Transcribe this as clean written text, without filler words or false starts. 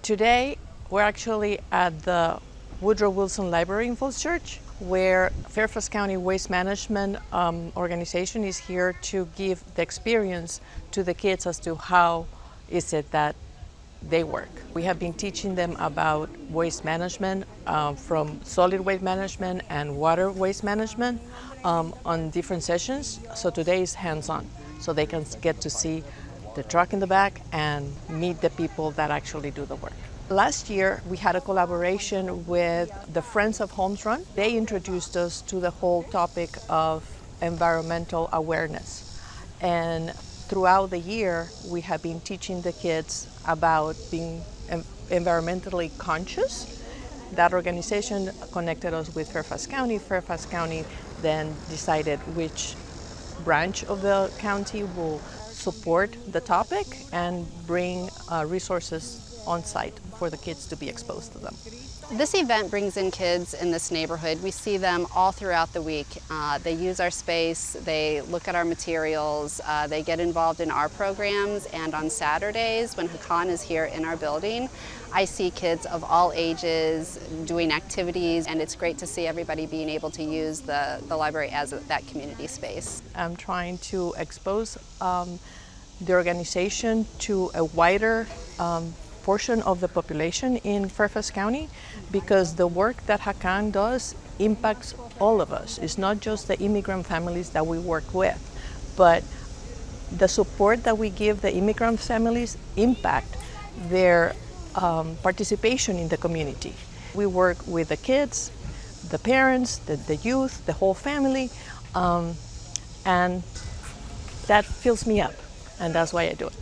Today, we're actually at the Widrow Wilson Library in Falls Church, where Fairfax County Waste Management organization is here to give the experience to the kids as to how is it that they work. We have been teaching them about waste management, from solid waste management and water waste management on different sessions. So today is hands-on, so they can get to see the truck in the back and meet the people that actually do the work. Last year, we had a collaboration with the Friends of Homes Run. They introduced us to the whole topic of environmental awareness. And throughout the year, we have been teaching the kids about being environmentally conscious. That organization connected us with Fairfax County. Fairfax County then decided which branch of the county will support the topic and bring resources on site for the kids to be exposed to them. This event brings in kids in this neighborhood. We see them all throughout the week. They use our space, they look at our materials, they get involved in our programs, and on Saturdays when HACAN is here in our building, I see kids of all ages doing activities, and it's great to see everybody being able to use the library as that community space. I'm trying to expose the organization to a wider portion of the population in Fairfax County, because the work that HACAN does impacts all of us. It's not just the immigrant families that we work with, but the support that we give the immigrant families impact their participation in the community. We work with the kids, the parents, the youth, the whole family, and that fills me up, and that's why I do it.